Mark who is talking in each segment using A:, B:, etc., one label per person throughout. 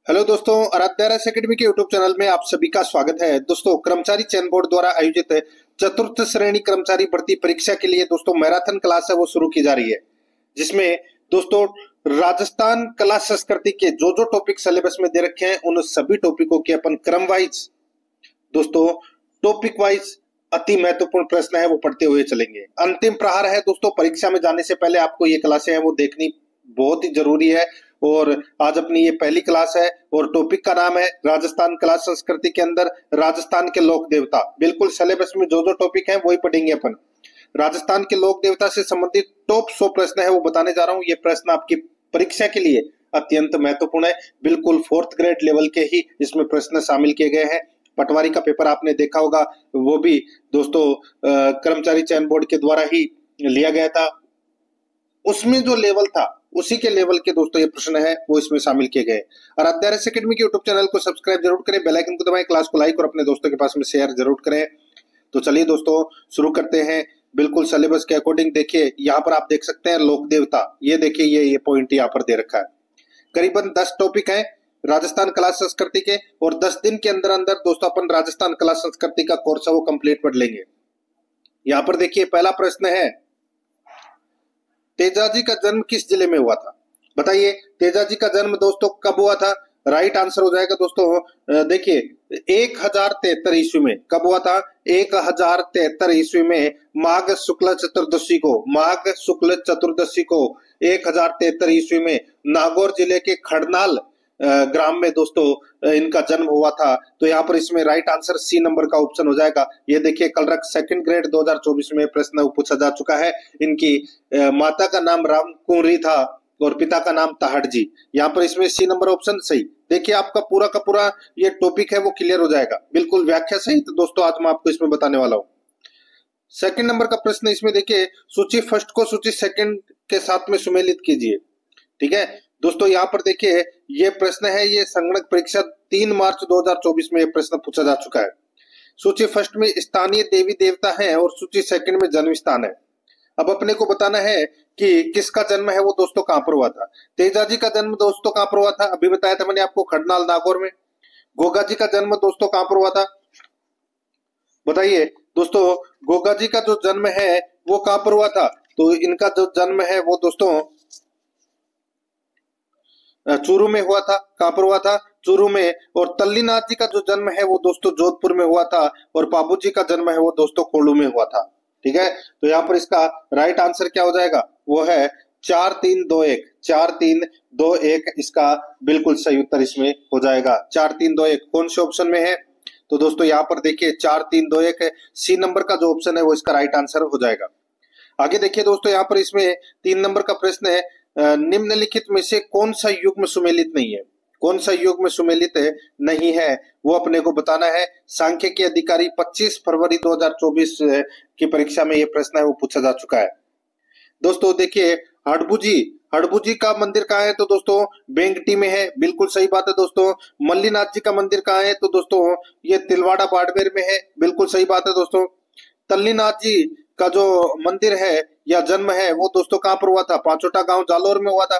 A: Hello दोस्तों, आराध्यारस academy के YouTube channel में आप सभी का स्वागत है। दोस्तों, कर्मचारी चयन बोर्ड द्वारा आयोजित चतुर्थ श्रेणी कर्मचारी भर्ती परीक्षा के लिए दोस्तों मैराथन क्लास है वो शुरू की जा रही है, जिसमें दोस्तों राजस्थान कला संस्कृति के जो जो टॉपिक सिलेबस में दे रखे हैं उन सभी टॉपिकों के अपन क्रम वाइज दोस्तों टॉपिक वाइज अति महत्वपूर्ण प्रश्न है वो पढ़ते हुए चलेंगे। अंतिम प्रहार है दोस्तों, परीक्षा में जाने से पहले आपको ये क्लासें हैं वो देखनी बहुत ही जरूरी है। और आज अपनी ये पहली क्लास है और टॉपिक का नाम है राजस्थान कला संस्कृति के अंदर राजस्थान के लोक देवता। बिल्कुल सिलेबस में जो जो टॉपिक है वही पढ़ेंगे अपन। राजस्थान के लोक देवता से संबंधित टॉप 100 प्रश्न है वो बताने जा रहा हूँ। ये प्रश्न आपकी परीक्षा के लिए अत्यंत महत्वपूर्ण है। बिल्कुल 4th ग्रेड लेवल के ही इसमें प्रश्न शामिल किए गए हैं। पटवारी का पेपर आपने देखा होगा, वो भी दोस्तों कर्मचारी चयन बोर्ड के द्वारा ही लिया गया था। उसमें जो लेवल था उसी के लेवल के दोस्तों ये प्रश्न है वो इसमें शामिल किए गए। और आराध्यारस एकेडमी के यूट्यूब चैनल को सब्सक्राइब जरूर करें, बेल आइकन को दबाएं, क्लास को लाइक और अपने दोस्तों के पास में शेयर जरूर करें। तो चलिए दोस्तों शुरू करते हैं। बिल्कुल सिलेबस के अकॉर्डिंग देखिए, यहाँ पर आप देख सकते हैं लोक देवता। ये देखिए ये पॉइंट यहाँ पर दे रखा है। करीबन 10 टॉपिक है राजस्थान कला संस्कृति के, और 10 दिन के अंदर अंदर दोस्तों अपन राजस्थान कला संस्कृति का कोर्स है वो कंप्लीट पढ़ लेंगे। यहाँ पर देखिए पहला प्रश्न है, तेजाजी का जन्म किस जिले में हुआ था? बताइए, तेजाजी का जन्म दोस्तों कब हुआ था? राइट आंसर हो जाएगा दोस्तों, देखिए 1073 ईस्वी में। कब हुआ था? 1073 ईस्वी में माघ शुक्ल चतुर्दशी को। माघ शुक्ल चतुर्दशी को 1073 ईस्वी में नागौर जिले के खड़नाल ग्राम में दोस्तों इनका जन्म हुआ था। तो यहाँ पर इसमें राइट आंसर सी नंबर का ऑप्शन हो जाएगा। ये देखिए कल रख 2nd ग्रेड 2024 में प्रश्न पूछा जा चुका है। इनकी माता का नाम राम कुंवरी था और पिता का नाम ताहड़ जी। यहाँ पर इसमें सी नंबर ऑप्शन सही। देखिए आपका पूरा का पूरा ये टॉपिक है वो क्लियर हो जाएगा, बिल्कुल व्याख्या सही। तो दोस्तों आज मैं आपको इसमें बताने वाला हूँ। 2nd नंबर का प्रश्न इसमें देखिए, सूची फर्स्ट को सूची 2nd के साथ में सुमेलित कीजिए। ठीक है दोस्तों, यहाँ पर देखिए ये प्रश्न है, ये संगणक परीक्षा 3 मार्च 2024 में ये प्रश्न पूछा जा चुका है। सूची फर्स्ट में स्थानीय देवी देवता है और सूची 2nd में जन्म स्थान है। अब अपने को बताना है कि किसका जन्म है वो दोस्तों कहां पर हुआ था। तेजाजी का जन्म दोस्तों कहां पर हुआ था? अभी बताया था मैंने आपको, खड़नाल नागौर में। गोगा जी का जन्म दोस्तों कहां पर हुआ था? बताइए दोस्तों, गोगा जी का जो जन्म है वो कहां पर हुआ था? तो इनका जो जन्म है वो दोस्तों चूरू में हुआ था। कहां पर हुआ था? चूरू में। और तल्लीनाथ जी का जो जन्म है वो दोस्तों जोधपुर में हुआ था। और बाबू जी का जन्म है वो दोस्तों कोल्लू में हुआ था। ठीक है, तो यहाँ पर इसका राइट आंसर क्या हो जाएगा? वो है 4321। 4321 इसका बिल्कुल सही उत्तर इसमें हो जाएगा। 4321 कौन से ऑप्शन में है? तो दोस्तों यहाँ पर देखिए 4321 सी नंबर का जो ऑप्शन है वो इसका राइट आंसर हो जाएगा। आगे देखिए दोस्तों, यहाँ पर इसमें 3 नंबर का प्रश्न है, निम्नलिखित में से कौन सा युग्म सुमेलित नहीं है? कौन सा युग्म सुमेलित नहीं है वो अपने को बताना है। सांख्यिकी अधिकारी 25 फरवरी 2024 की परीक्षा में ये प्रश्न है वो पूछा जा चुका है। दोस्तों देखिए हड़बू जी का मंदिर कहाँ है? तो दोस्तों बेंगटी में है। बिल्कुल सही बात है दोस्तों। मल्लीनाथ जी का मंदिर कहाँ है? तो दोस्तों ये तिलवाड़ा बाड़मेर में है। बिल्कुल सही बात है दोस्तों। तल्लीनाथ जी का जो मंदिर है या जन्म है वो दोस्तों कहां पर हुआ था? पांचोटा गांव जालोर में हुआ था।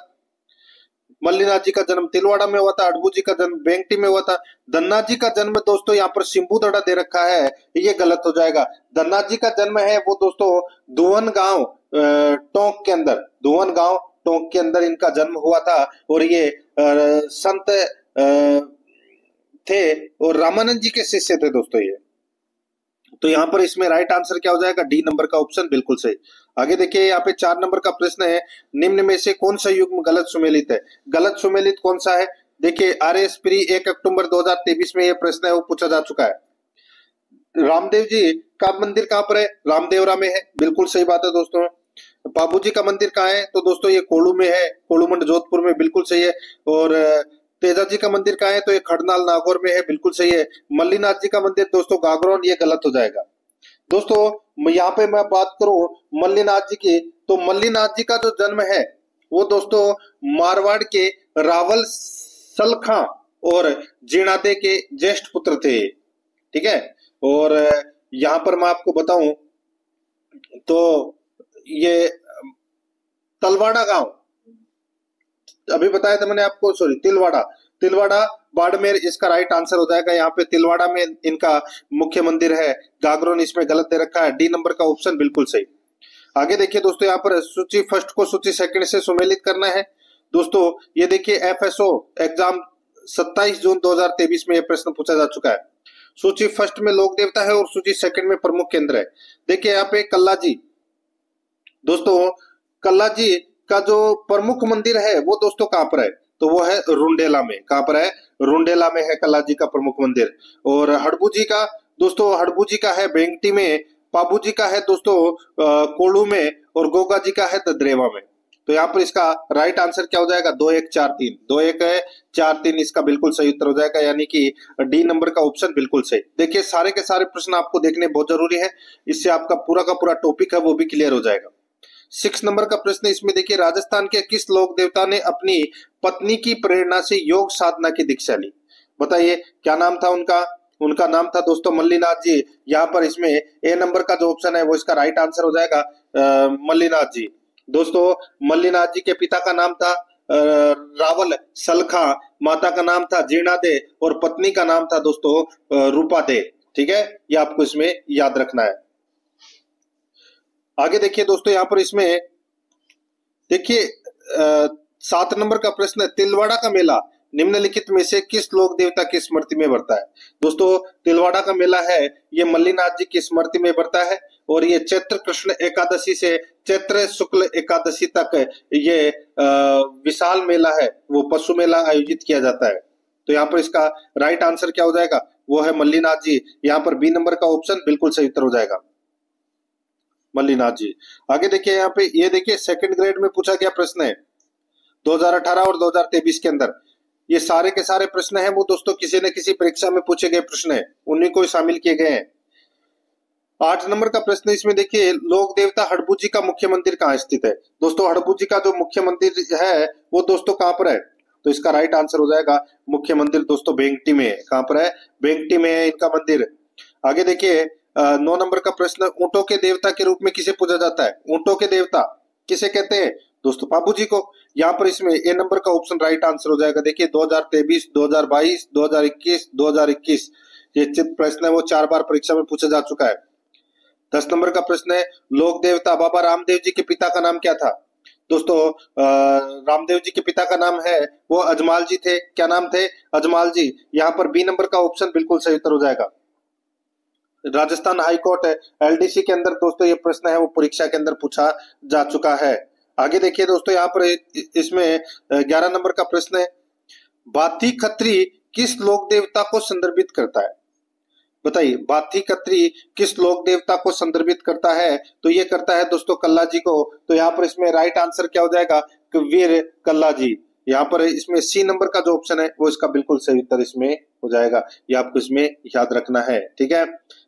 A: मल्लीनाथ जी का जन्म तिलवाड़ा में हुआ था। अड़बू जी का जन्म बेंगटी में हुआ था। धन्ना जी का जन्म दोस्तों यहाँ पर सिंबूदड़ा दे रखा है, ये गलत हो जाएगा। धन्ना जी का जन्म है वो दोस्तों धुवन गांव टोंक के अंदर, धुवन गांव टोंक के अंदर इनका जन्म हुआ था। और ये संत थे और रामानंद जी के शिष्य थे दोस्तों ये। तो यहाँ पर इसमें राइट आंसर क्या हो जाएगा? डी नंबर का ऑप्शन बिल्कुल सही। आगे देखिए यहाँ पे 4 नंबर का प्रश्न है, निम्न में से कौन सा युग्म गलत सुमेलित है? गलत सुमेलित कौन सा है? देखिए आरएस प्री 1 अक्टूबर 2023 में ये प्रश्न है वो पूछा जा चुका है। रामदेव जी का मंदिर कहाँ पर है? रामदेवरा में है। बिल्कुल सही बात है दोस्तों। बाबू जी का मंदिर कहाँ है? तो दोस्तों ये कोल्लू में है, कोल्लू मंड जोधपुर में। बिल्कुल सही है। और तेजाजी का मंदिर कहाँ है? तो ये खड़नाल नागौर में है। बिल्कुल सही है। मल्लीनाथ जी का मंदिर दोस्तों गागरोन, ये गलत हो जाएगा। दोस्तों यहाँ पे मैं बात करूं मल्लीनाथ जी की, तो मल्लीनाथ जी का जो जन्म है वो दोस्तों मारवाड़ के रावल सलखा और जीणादे के ज्येष्ठ पुत्र थे। ठीक है, और यहाँ पर मैं आपको बताऊं तो ये तलवाड़ा गांव, अभी बताया था मैंने आपको, सॉरी तिलवाड़ा, तिलवाड़ा बाड़मेर इसका राइट आंसर हो जाएगा। यहाँ पे तिलवाड़ा में इनका मुख्य मंदिर है। गागरोन इसमें गलत दे रखा है, डी नंबर का ऑप्शन बिल्कुल सही। आगे देखिए दोस्तों, यहाँ पर सूची फर्स्ट को सूची सेकंड से सुमेलित करना है। दोस्तों ये देखिए एफएसओ एग्जाम 27 जून 2023 में यह प्रश्न पूछा जा चुका है। सूची फर्स्ट में लोक देवता है और सूची सेकंड में प्रमुख केंद्र है। देखिए यहाँ पे कल्ला जी, दोस्तों कल्ला जी का जो प्रमुख मंदिर है वो दोस्तों कहाँ पर है, तो वो है रुंडेला में। कहाँ पर है, रुंडेला में है कल्ला जी का प्रमुख मंदिर। और हड़बू जी का दोस्तों, हड़बू जी का है बेंगटी में, पाबू जी का है दोस्तों कोल्लू में, और गोगा जी का है ददरेवा में। तो यहाँ पर इसका राइट आंसर क्या हो जाएगा, 2 1 4 3, 2 1 4 3 इसका बिल्कुल सही उत्तर हो जाएगा, यानी कि डी नंबर का ऑप्शन बिल्कुल सही। देखिए सारे के सारे प्रश्न आपको देखने बहुत जरूरी है, इससे आपका पूरा का पूरा टॉपिक है वो भी क्लियर हो जाएगा। 6 नंबर का प्रश्न इसमें देखिए, राजस्थान के किस लोक देवता ने अपनी पत्नी की प्रेरणा से योग साधना की दीक्षा ली? बताइए क्या नाम था उनका? उनका नाम था दोस्तों मल्लीनाथ जी। यहाँ पर इसमें ए नंबर का जो ऑप्शन है वो इसका राइट आंसर हो जाएगा मल्लीनाथ जी। दोस्तों मल्लीनाथ जी के पिता का नाम था रावल सलखा, माता का नाम था जीर्णा दे, और पत्नी का नाम था दोस्तों रूपा दे। ठीक है, ये आपको इसमें याद रखना है। आगे देखिए दोस्तों, यहाँ पर इसमें देखिए 7 नंबर का प्रश्न है, तिलवाड़ा का मेला निम्नलिखित में से किस लोक देवता की स्मृति में बढ़ता है? दोस्तों तिलवाड़ा का मेला है ये मल्लीनाथ जी की स्मृति में बढ़ता है, और ये चैत्र कृष्ण एकादशी से चैत्र शुक्ल एकादशी तक ये विशाल मेला है वो पशु मेला आयोजित किया जाता है। तो यहाँ पर इसका राइट आंसर क्या हो जाएगा, वो है मल्लीनाथ जी। यहाँ पर बी नंबर का ऑप्शन बिल्कुल सही उत्तर हो जाएगा, मल्लीनाथ जी। आगे देखिए यहाँ पे, ये देखिए सेकंड ग्रेड में पूछा गया प्रश्न है 2018 और 2023 के अंदर। ये सारे के सारे प्रश्न हैं वो दोस्तों किसी न किसी परीक्षा में पूछे गए प्रश्न है, उन्हीं को शामिल किए गए हैं। 8 नंबर का प्रश्न इसमें देखिए, लोक देवता हड़बू जी का मुख्य मंदिर कहाँ स्थित है? दोस्तों हड़बू जी का जो मुख्य मंदिर है वो दोस्तों कहाँ पर है, तो इसका राइट आंसर हो जाएगा मुख्य मंदिर दोस्तों बेंगटी में है। कहाँ पर है, बेंगटी में है इनका मंदिर। आगे देखिए 9 नंबर का प्रश्न, ऊंटों के देवता के रूप में किसे पूजा जाता है? ऊंटों के देवता किसे कहते हैं? दोस्तों बाबू जी को। यहाँ पर इसमें ए नंबर का ऑप्शन राइट आंसर हो जाएगा। देखिए 2023, 2022, 2021, 2021 ये प्रश्न है वो 4 बार परीक्षा में पूछा जा चुका है। 10 नंबर का प्रश्न है, लोक देवता बाबा रामदेव जी के पिता का नाम क्या था? दोस्तों रामदेव जी के पिता का नाम है वो अजमाल जी थे। क्या नाम थे? अजमाल जी। यहाँ पर बी नंबर का ऑप्शन बिल्कुल सही उत्तर हो जाएगा। राजस्थान हाई कोर्ट एलडीसी के अंदर दोस्तों ये प्रश्न है वो परीक्षा के अंदर पूछा जा चुका है। आगे देखिए दोस्तों, यहाँ पर इसमें 11 नंबर का प्रश्न है, बाथी खत्री किस लोक देवता को संदर्भित करता है? बताइए बाथी खत्री किस लोक देवता को संदर्भित करता है? तो ये करता है दोस्तों कल्ला जी को। तो यहाँ पर इसमें राइट आंसर क्या हो जाएगा, वीर कल्ला जी। यहाँ पर इसमें सी नंबर का जो ऑप्शन है वो इसका बिल्कुल सही उत्तर इसमें हो जाएगा, ये आपको इसमें याद रखना है। ठीक है,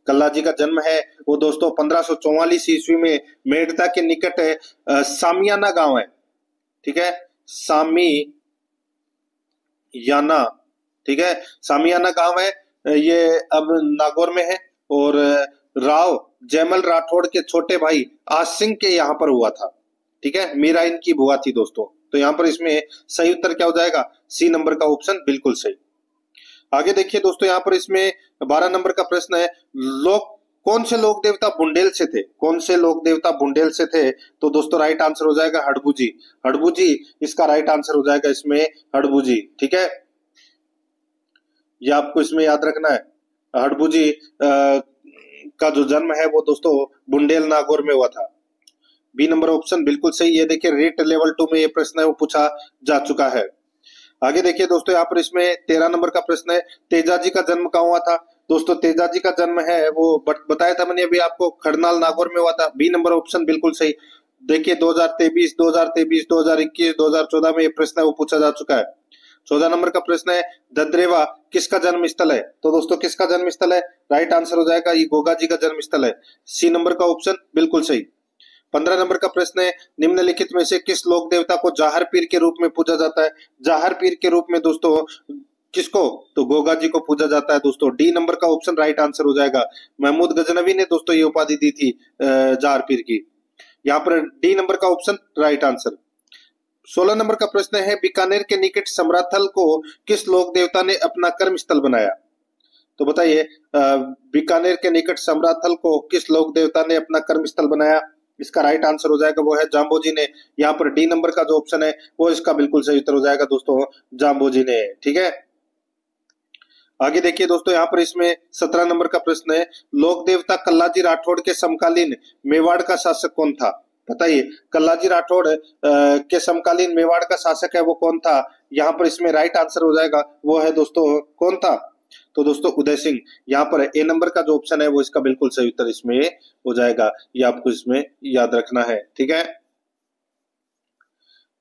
A: कल्ला जी का जन्म है वो दोस्तों 1544 ईस्वी में मेड़ता के निकट सामियाना गांव है। ठीक है, सामियाना, ठीक है, सामियाना गांव है ये, अब नागौर में है। और राव जयमल राठौड़ के छोटे भाई आज सिंह के यहाँ पर हुआ था। ठीक है, मीरा इनकी बुआ थी दोस्तों। तो यहाँ पर इसमें सही उत्तर क्या हो जाएगा, सी नंबर का ऑप्शन बिल्कुल सही। आगे देखिए दोस्तों, यहाँ पर इसमें 12 नंबर का प्रश्न है, कौन से लोक देवता बुंडेल से थे? कौन से लोक देवता बुंडेल से थे? तो दोस्तों राइट आंसर हो जाएगा हड़बू जी। हड़बू जी इसका राइट आंसर हो जाएगा इसमें हड़बू जी। ठीक है, ये आपको इसमें याद रखना है। हड़बू जी का जो जन्म है वो दोस्तों बुंडेल नागौर में हुआ था। बी नंबर ऑप्शन बिल्कुल सही। ये देखिए रेट लेवल 2 में ये प्रश्न है वो पूछा जा चुका है। आगे देखिए दोस्तों, यहाँ पर इसमें 13 नंबर का प्रश्न है, तेजा जी का जन्म कहाँ हुआ था? दोस्तों तेजा जी का जन्म है वो बताया था मैंने अभी आपको, खड़नाल नागौर में हुआ था। बी नंबर ऑप्शन बिल्कुल सही। देखिए 2023, 2021, 2014 में ये प्रश्न है वो पूछा जा चुका है। 14 नंबर का प्रश्न है, ददरेवा किसका जन्म स्थल है? तो दोस्तों किसका जन्म स्थल है? राइट आंसर हो जाएगा ये गोगा जी का जन्म स्थल है। सी नंबर का ऑप्शन बिल्कुल सही। 15 नंबर का प्रश्न है, निम्नलिखित में से किस लोक देवता को जाहर पीर के रूप में पूजा जाता है? जाहर पीर के रूप में दोस्तों किसको? तो गोगा जी को पूजा जाता है दोस्तों। डी नंबर का ऑप्शन राइट आंसर हो जाएगा। महमूद गजनवी ने दोस्तों ये उपाधि दी थी जाहर पीर की। यहाँ पर डी नंबर का ऑप्शन राइट आंसर। 16 नंबर का प्रश्न है, बीकानेर के निकट समराथल को किस लोक देवता ने अपना कर्म स्थल बनाया? तो बताइए, बीकानेर के निकट समराथल को किस लोक देवता ने अपना कर्म स्थल बनाया? इसका राइट आंसर हो जाएगा वो है जाम्बोजी ने। यहाँ पर डी नंबर का जो ऑप्शन है वो इसका बिल्कुल सही उत्तर हो जाएगा दोस्तों, जाम्बोजी ने। ठीक है, आगे देखिए दोस्तों, यहाँ पर इसमें 17 नंबर का प्रश्न है, लोक देवता कल्लाजी राठौड़ के समकालीन मेवाड़ का शासक कौन था? बताइए, कल्लाजी राठौड़ के समकालीन मेवाड़ का शासक है वो कौन था? यहाँ पर इसमें राइट आंसर हो जाएगा वो है दोस्तों, कौन था? तो दोस्तों उदय सिंह। यहाँ पर ए नंबर का जो ऑप्शन है वो इसका बिल्कुल सही उत्तर इसमें हो जाएगा, ये आपको इसमें याद रखना है। ठीक है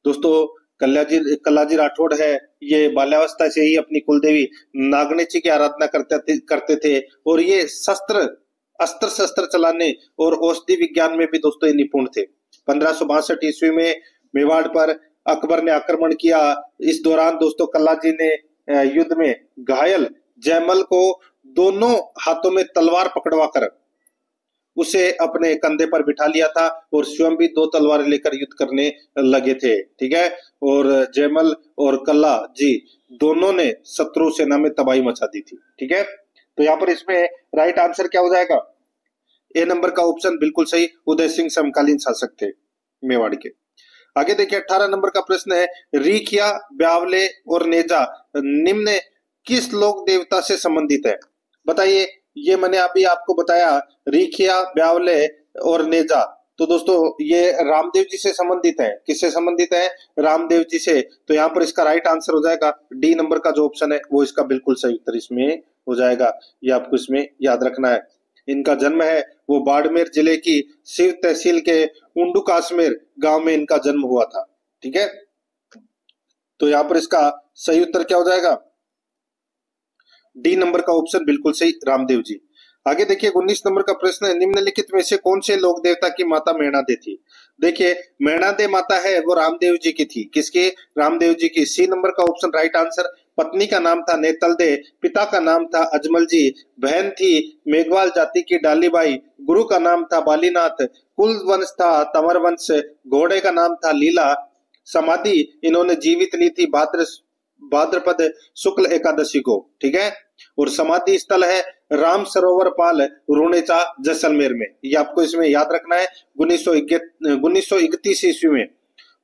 A: दोस्तों, कल्लाजी राठौड़ है, ये बाल्यावस्था से ही अपनी कुलदेवी नागनेची की आराधना करते थे और ये अस्त्र शस्त्र चलाने और औषधि विज्ञान में भी दोस्तों ये निपुण थे। 1562 ईस्वी में मेवाड़ पर अकबर ने आक्रमण किया। इस दौरान दोस्तों कल्लाजी ने युद्ध में घायल जयमल को दोनों हाथों में तलवार पकड़वाकर उसे अपने कंधे पर बिठा लिया था और स्वयं भी 2 तलवारें लेकर युद्ध करने लगे थे। ठीक है, और जयमल और कल्ला जी दोनों ने शत्रु सेना में तबाही मचा दी थी। ठीक है, तो यहाँ पर इसमें राइट आंसर क्या हो जाएगा? ए नंबर का ऑप्शन बिल्कुल सही, उदय सिंह समकालीन शासक थे मेवाड़ के। आगे देखिए 18 नंबर का प्रश्न है, रीखिया, ब्यावले और नेजा निम्न किस लोक देवता से संबंधित है? बताइए, ये मैंने अभी आपको बताया, रीखिया, ब्यावले और नेजा, तो दोस्तों ये रामदेव जी से संबंधित है। किससे संबंधित है? रामदेव जी से। तो यहाँ पर इसका राइट आंसर हो जाएगा डी नंबर का जो ऑप्शन है वो इसका बिल्कुल सही उत्तर इसमें हो जाएगा, ये आपको इसमें याद रखना है। इनका जन्म है वो बाड़मेर जिले की शिव तहसील के उंडू काश्मीर गांव में इनका जन्म हुआ था। ठीक है, तो यहाँ पर इसका सही उत्तर क्या हो जाएगा? डी नंबर का ऑप्शन बिल्कुल सही, रामदेव जी। आगे देखिए 19 नंबर का प्रश्न है, निम्नलिखित में से कौन से लोक देवता की माता मेणादे थी? देखिए, मेणादे माता है वो रामदेव जी की थी। किसकी? रामदेव जी की। सी नंबर का ऑप्शन राइट आंसर। पत्नी का नाम था नेतलदे, पिता का नाम था अजमल जी, बहन थी मेघवाल जाति की डालीबाई, गुरु का नाम था बालीनाथ, कुल वंश था तंवर वंश, घोड़े का नाम था लीला, समाधि इन्होंने जीवित ली थी भाद्रपद शुक्ल एकादशी को। ठीक है, और समाधि स्थल है राम सरोवर पाल रुणेचा जैसलमेर में, ये आपको इसमें याद रखना है। 1931 ईस्वी में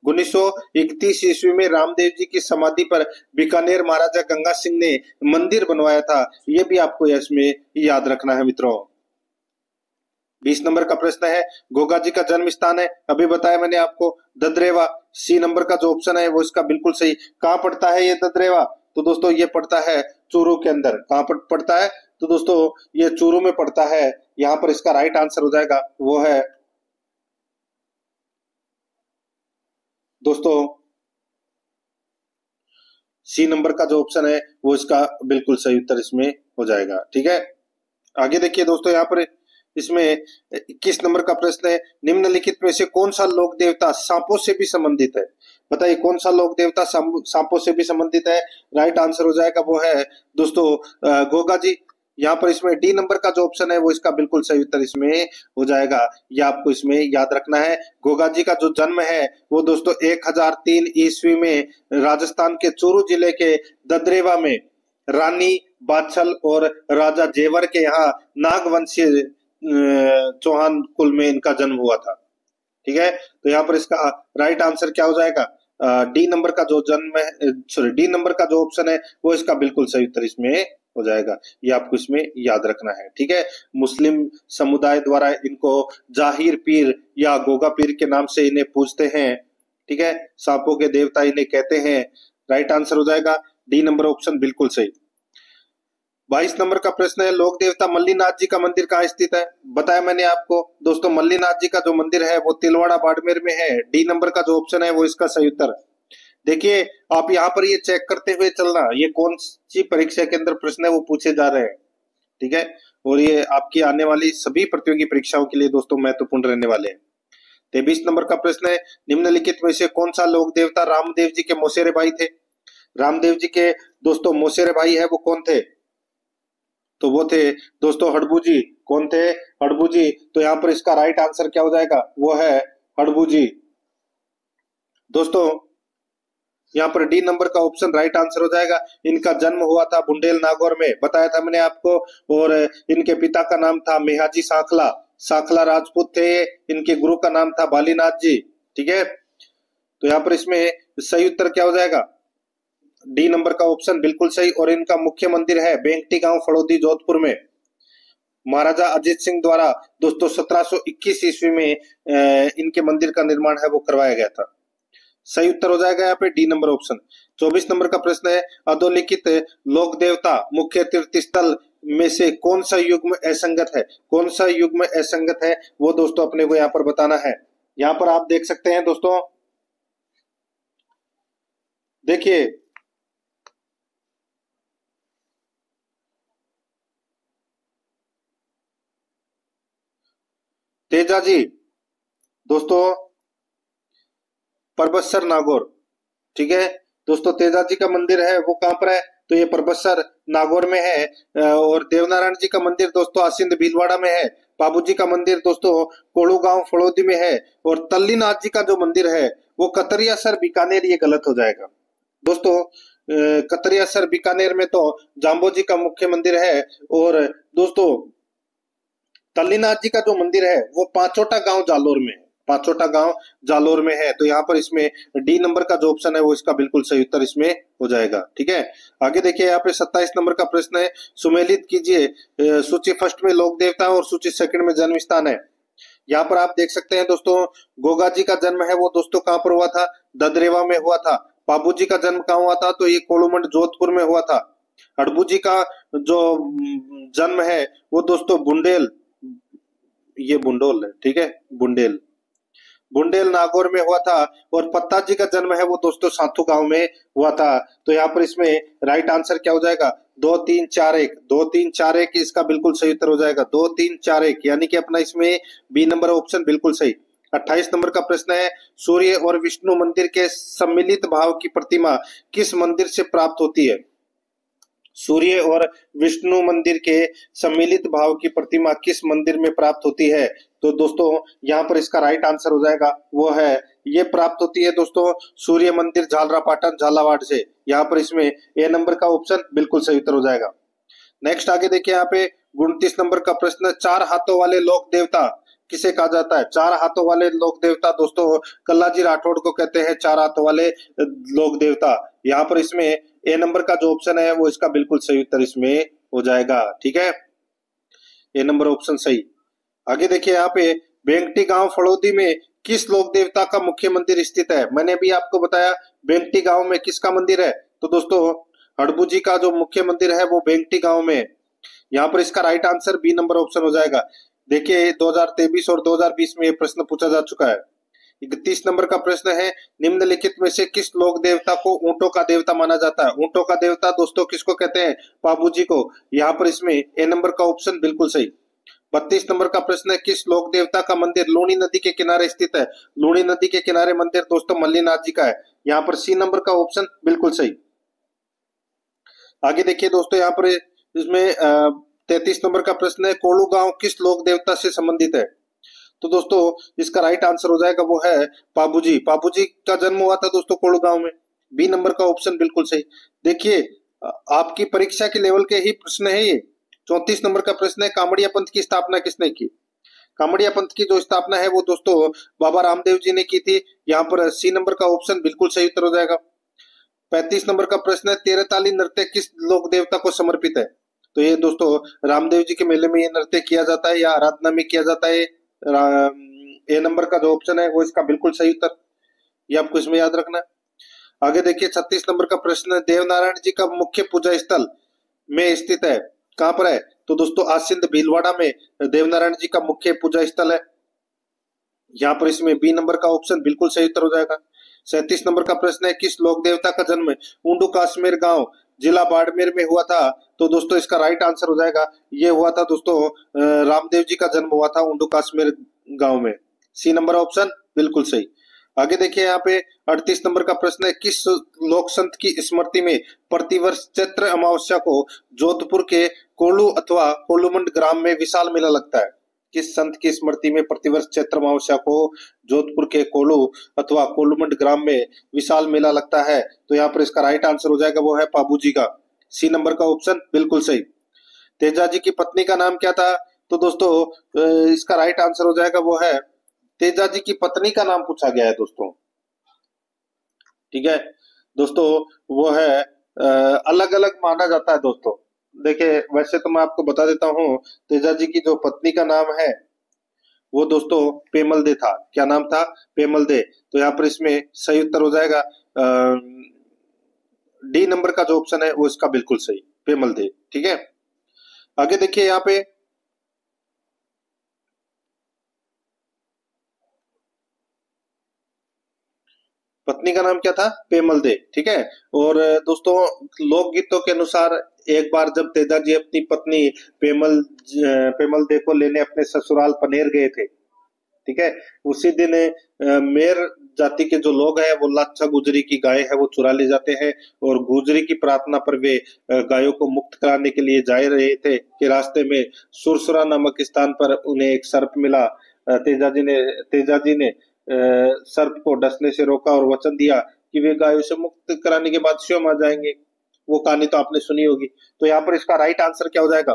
A: 1931 ईस्वी में रामदेव जी की समाधि पर बीकानेर महाराजा गंगा सिंह ने मंदिर बनवाया था, ये भी आपको इसमें याद रखना है मित्रों। 20 नंबर का प्रश्न है, गोगा जी का जन्म स्थान है, अभी बताया मैंने आपको, ददरेवा। सी नंबर का जो ऑप्शन है वो इसका बिल्कुल सही। कहाँ पड़ता है ये ददरेवा? तो दोस्तों ये पड़ता है चूरू के अंदर। कहाँ पड़ता है? तो दोस्तों ये चूरू में पड़ता है। यहाँ पर इसका राइट आंसर हो जाएगा वो है दोस्तों सी नंबर का जो ऑप्शन है वो इसका बिल्कुल सही उत्तर इसमें हो जाएगा। ठीक है, आगे देखिए दोस्तों, यहाँ पर इसमें 21 नंबर का प्रश्न है, निम्नलिखित में से कौन सा लोक देवता सांपों से भी संबंधित है? बताइए, कौन सा लोक देवता सांपों से भी संबंधित है? राइट आंसर हो जाएगा वो है दोस्तों गोगा जी। यहाँ पर इसमें डी नंबर का जो ऑप्शन है वो इसका बिल्कुल सही उत्तर इसमें हो जाएगा, ये आपको इसमें याद रखना है। गोगा जी का जो जन्म है वो दोस्तों 1003 ईस्वी में राजस्थान के चूरू जिले के ददरेवा में रानी बाछल और राजा जेवर के यहाँ नागवंशीय चौहान कुल में इनका जन्म हुआ था। ठीक है, तो यहाँ पर इसका राइट आंसर क्या हो जाएगा? डी नंबर का जो जन्म है, सॉरी, डी नंबर का जो ऑप्शन है वो इसका बिल्कुल सही उत्तर इसमें हो जाएगा, ये आपको इसमें याद रखना है। ठीक है, मुस्लिम समुदाय द्वारा इनको जाहिर पीर या गोगा पीर के नाम से इन्हें पूजते हैं। ठीक है, सांपों के देवता इन्हें कहते हैं। राइट आंसर हो जाएगा डी नंबर ऑप्शन बिल्कुल सही। 22 नंबर का प्रश्न है, लोक देवता मल्लीनाथ जी का मंदिर कहाँ स्थित है? बताया मैंने आपको दोस्तों, मल्लीनाथ जी का जो मंदिर है वो तिलवाड़ा बाड़मेर में है। डी नंबर का जो ऑप्शन है वो इसका सही उत्तर। देखिए, आप यहाँ पर ये चेक करते हुए चलना, ये कौन सी परीक्षा के अंदर प्रश्न है वो पूछे जा रहे हैं। ठीक है, और ये आपकी आने वाली सभी प्रतियोगी परीक्षाओं के लिए दोस्तों महत्वपूर्ण रहने वाले हैं। 23 नंबर का प्रश्न है, निम्नलिखित में से कौन सा लोक देवता रामदेव जी के मौसेरे भाई थे? रामदेव जी के दोस्तों मौसेरे भाई है वो कौन थे? तो वो थे दोस्तों हड़बू जी। कौन थे? हड़बू जी। तो यहाँ पर इसका राइट आंसर क्या हो जाएगा? वो है हड़बू जी। दोस्तों यहाँ पर डी नंबर का ऑप्शन राइट आंसर हो जाएगा। इनका जन्म हुआ था बुंडेल नागौर में, बताया था मैंने आपको। और इनके पिता का नाम था मेहाजी साखला, साखला राजपूत थे। इनके गुरु का नाम था बालीनाथ जी। ठीक है, तो यहाँ पर इसमें सही उत्तर क्या हो जाएगा? डी नंबर का ऑप्शन बिल्कुल सही। और इनका मुख्य मंदिर है बेंगटी गांव फड़ौदी जोधपुर में। महाराजा अजीत सिंह द्वारा दोस्तों 1721 ईस्वी में इनके मंदिर का निर्माण है वो करवाया गया था। सही उत्तर हो जाएगा यहाँ पे डी नंबर ऑप्शन। 24 नंबर का प्रश्न है, अधोलिखित लोक देवता मुख्य तीर्थ स्थल में से कौन सा युग्म असंगत है? कौन सा युग्म असंगत है वो दोस्तों अपने को यहाँ पर बताना है। यहाँ पर आप देख सकते हैं दोस्तों, देखिए तेजाजी दोस्तों परबतसर नागौर। ठीक है दोस्तों, तेजाजी का मंदिर है वो कहां पर है? तो ये परबतसर नागौर में है। और देवनारायण जी का मंदिर दोस्तों आसिंद भीलवाड़ा में है। बाबूजी का मंदिर दोस्तों कोड़ू गांव फड़ौदी में है। और तल्लीनाथ जी का जो मंदिर है वो कतरियासर बीकानेर, ये गलत हो जाएगा दोस्तों। कतरियासर बीकानेर में तो जाम्बो जी का मुख्य मंदिर है। और दोस्तों तल्लीनाथ जी का जो मंदिर है वो पांचोटा गांव जालोर में है। पांचोटा गांव जालोर में है। तो यहाँ पर इसमें डी नंबर का जो ऑप्शन है वो इसका बिल्कुल सही उत्तर इसमें हो जाएगा। ठीक है, आगे देखिए यहाँ पे 27 नंबर का प्रश्न है, सुमेलित कीजिए सूची फर्स्ट में लोक देवता और सूची सेकंड में जन्म स्थान है। यहाँ पर आप देख सकते हैं दोस्तों, गोगा जी का जन्म है वो दोस्तों कहाँ पर हुआ था? ददरेवा में हुआ था। बाबू जी का जन्म कहाँ हुआ था? तो ये कोलुमंड जोधपुर में हुआ था। हड़बू जी का जो जन्म है वो दोस्तों बुंडेल, ये बुंडोल है, ठीक है, बुंडेल, बुंडेल नागौर में हुआ था। और पत्ता जी का जन्म है वो दोस्तों साथू गांव में हुआ था। तो यहाँ पर इसमें राइट आंसर क्या हो जाएगा? 2 3 4 1, 2 3 4 1 इसका बिल्कुल सही उत्तर हो जाएगा। 2 3 4 1 यानी कि अपना इसमें बी नंबर ऑप्शन बिल्कुल सही। 28 नंबर का प्रश्न है, सूर्य और विष्णु मंदिर के सम्मिलित भाव की प्रतिमा किस मंदिर से प्राप्त होती है? सूर्य और विष्णु मंदिर के सम्मिलित भाव की प्रतिमा किस मंदिर में प्राप्त होती है? तो दोस्तों यहाँ पर इसका राइट आंसर हो जाएगा वो है, ये प्राप्त होती है दोस्तों सूर्य मंदिर झालरापाटन झालावाड़ से। यहाँ पर इसमें ए नंबर का ऑप्शन बिल्कुल सही उत्तर हो जाएगा। नेक्स्ट आगे देखिए यहाँ पे 29 नंबर का प्रश्न, 4 हाथों वाले लोक देवता किसे कहा जाता है? 4 हाथों वाले लोक देवता दोस्तों कल्लाजी राठौड़ को कहते हैं 4 हाथों वाले लोक देवता। यहाँ पर इसमें ए नंबर का जो ऑप्शन है वो इसका बिल्कुल सही उत्तर इसमें हो जाएगा। ठीक है, ए नंबर ऑप्शन सही। आगे देखिए यहाँ पे बेंगटी गांव फड़ौदी में किस लोक देवता का मुख्य मंदिर स्थित है? मैंने भी आपको बताया बेंगटी गांव में किसका मंदिर है? तो दोस्तों हड़बू जी का जो मुख्य मंदिर है वो बेंगटी गांव में। यहाँ पर इसका right answer B number option हो जाएगा। देखिए 2023 और 2020 में ये प्रश्न पूछा जा चुका है। 31 नंबर का प्रश्न है, निम्नलिखित में से किस लोक देवता को ऊंटों का देवता माना जाता है? ऊंटों का देवता दोस्तों किसको कहते हैं? बाबू जी को। यहाँ पर इसमें ए नंबर का ऑप्शन बिल्कुल सही। 32 नंबर का प्रश्न है, किस लोक देवता का मंदिर लूणी नदी के किनारे स्थित है? लूणी नदी के किनारे मंदिर दोस्तों मल्लीनाथ जी का है। यहाँ पर सी नंबर का ऑप्शन बिल्कुल सही। आगे देखिए दोस्तों यहाँ पर इसमें 33 नंबर का प्रश्न है, कोलू गांव किस लोक देवता से संबंधित है? तो दोस्तों इसका राइट आंसर हो जाएगा वो है पाबूजी। पाबूजी का जन्म हुआ था दोस्तों कोलू गांव में। बी नंबर का ऑप्शन बिल्कुल सही। देखिए आपकी परीक्षा के लेवल के ही प्रश्न है ये। 34 नंबर का प्रश्न है, कामड़िया पंथ की स्थापना किसने की? कामड़िया पंथ की जो स्थापना है वो दोस्तों बाबा रामदेव जी ने की थी। यहाँ पर सी नंबर का ऑप्शन बिल्कुल सही उत्तर हो जाएगा। 35 नंबर का प्रश्न है, तेरताली नृत्य किस लोक देवता को समर्पित है? तो ये दोस्तों रामदेव जी के मेले में ये नृत्य किया जाता है या आराधना में किया जाता है। ए नंबर का जो ऑप्शन है वो इसका बिल्कुल सही उत्तर, ये आपको इसमें याद रखना है। आगे देखिए 36 नंबर का प्रश्न, देवनारायण जी का मुख्य पूजा स्थल में स्थित है, कहां पर है? तो दोस्तों आसिंद भीलवाड़ा में देवनारायण जी का मुख्य पूजा स्थल है। यहाँ पर इसमें बी नंबर का ऑप्शन बिल्कुल सही उत्तर हो जाएगा। 37 नंबर का प्रश्न है, किस लोक देवता का जन्म ऊंडू काश्मीर गांव जिला बाड़मेर में हुआ था? तो दोस्तों इसका राइट आंसर हो जाएगा, ये हुआ था दोस्तों रामदेव जी का जन्म हुआ था ऊंडू काश्मीर गांव में। सी नंबर ऑप्शन बिल्कुल सही। आगे देखिए यहाँ पे 38 नंबर का प्रश्न है, किस लोक संत की स्मृति में प्रतिवर्ष चैत्र अमावस्या को जोधपुर के कोल्लू अथवा कोल्लूमंड ग्राम में विशाल मेला लगता है? किस संत की स्मृति में प्रतिवर्ष चैत्र अमावस्या को जोधपुर के कोलू अथवा कोलूमंड ग्राम में विशाल मेला लगता है? तो यहाँ पर इसका राइट आंसर हो जाएगा वो है पाबू जी का, सी नंबर का ऑप्शन बिल्कुल सही। तेजाजी की पत्नी का नाम क्या था? तो दोस्तों इसका राइट आंसर हो जाएगा वो है, तेजाजी की पत्नी का नाम पूछा गया है दोस्तों, ठीक है दोस्तों, वो है अलग अलग माना जाता है दोस्तों। देखिए वैसे तो मैं आपको बता देता हूँ, तेजाजी की जो पत्नी का नाम है वो दोस्तों पेमल दे था। क्या नाम था? पेमल दे। तो यहाँ पर इसमें सही उत्तर हो जाएगा डी नंबर का जो ऑप्शन है वो इसका बिल्कुल सही, पेमल दे, ठीक है। आगे देखिए यहाँ पे पत्नी का नाम क्या था? पेमल दे, ठीक है। और दोस्तों लोकगीतों के अनुसार एक बार जब तेजाजी अपनी पत्नी पेमल दे को लेने अपने ससुराल पनेर गए थे, ठीक है, उसी दिन मेर जाति के जो लोग हैं वो लाच्छा गुजरी की गाय है वो चुरा ले जाते हैं, और गुजरी की प्रार्थना पर वे गायों को मुक्त कराने के लिए जा रहे थे कि रास्ते में सुरसुरा नामक स्थान पर उन्हें एक सर्प मिला। तेजाजी ने सर्प को डसने से रोका और वचन दिया कि वे गायों से मुक्त कराने के बाद स्वयं आ जाएंगे। वो कहानी तो आपने सुनी होगी। तो यहाँ पर इसका राइट आंसर क्या हो जाएगा?